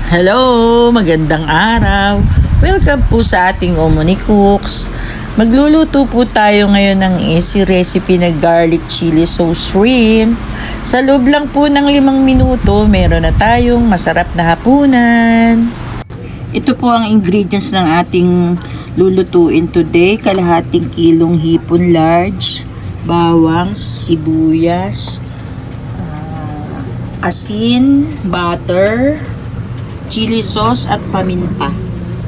Hello! Magandang araw! Welcome po sa ating Omni Cooks. Magluluto po tayo ngayon ng easy recipe na garlic chili sauce shrimp. Sa loob lang po ng 5 minuto, meron na tayong masarap na hapunan. Ito po ang ingredients ng ating lulutuin today. Kalahating kilong hipon large, bawang, sibuyas, asin, butter, chili sauce at paminta.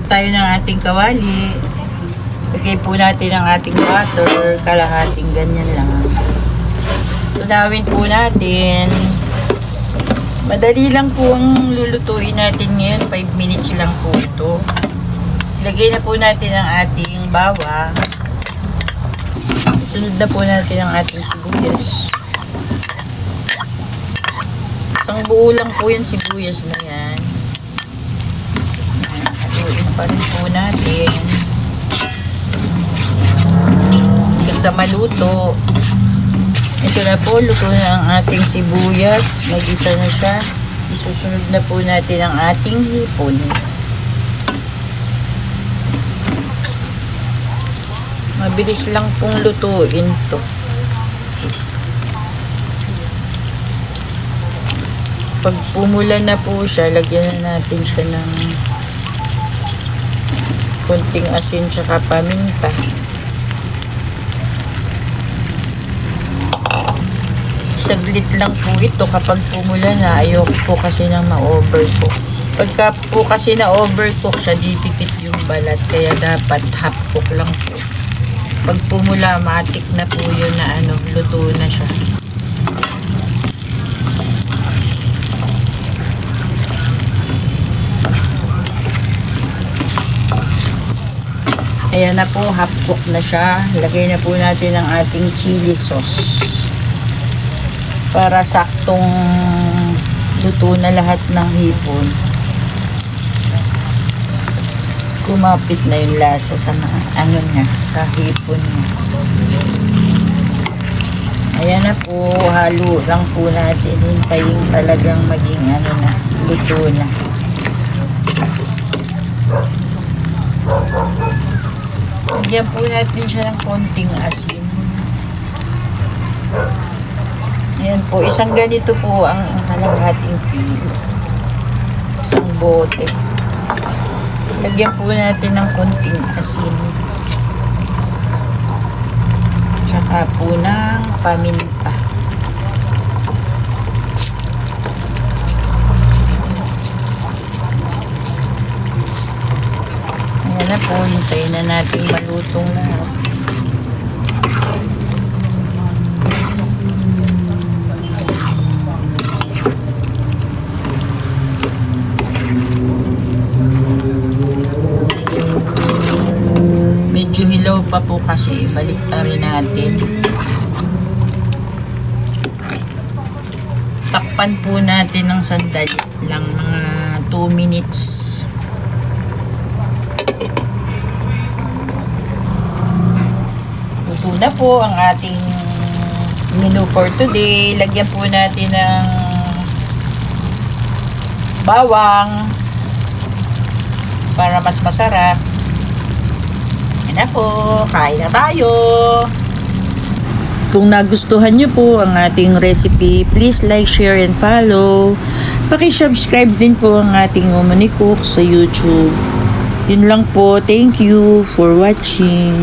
Tayo ng ating kawali. Lagay po natin ang ating butter. Kalahating ganyan lang. Tunawin po natin. Madali lang po ang lulutuin natin ngayon. 5 minutes lang po ito. Ilagay na po natin ang ating bawang. Sunod na po natin ang ating sibuyas. Isang buo lang po yung sibuyas na yan. Haluin pa rin po natin. Hanggang sa maluto. Ito na po, luto na ang ating sibuyas. Nag-isa na siya. Isusunod na po natin ang ating hipon. Mabilis lang pong lutuin to. Pag pumula na po siya, lagyan na natin siya ng konting asin tsaka paminta. Saglit lang po ito kapag pumula na. Ayoko po kasi nang ma-overcook. Pagka po kasi na-overcook siya, didikit yung balat. Kaya dapat half cook lang po. Pag pumula, matik na po yun na luto na siya. Ayan na po, half cook na siya. Lagay na po natin ang ating chili sauce. Para saktong luto na lahat ng hipon. Kumapit na yung lasa sa niya, sa hipon niya. Ayan na po, halo lang po natin. Hintayin talagang maging luto na. Lagyan po natin siya ng konting asin. Ayan po, isang ganito po ang kalahating kilo. Isang bote. Lagyan po natin ng konting asin. Tsaka po ng paminta. Ayan na po, hintayin na natin malutong lahat. Medyo hilaw pa po kasi, ibalik na rin natin. Takpan po natin ng sandali lang, mga 2 minutes. Luto na po ang ating menu for today. Lagyan po natin ng bawang para mas masarap. Na po, kain na tayo. Kung nagustuhan nyo po ang ating recipe, please like, share, and follow. Paki-subscribe din po ang ating Omni Cooks sa YouTube. Yun lang po. Thank you for watching.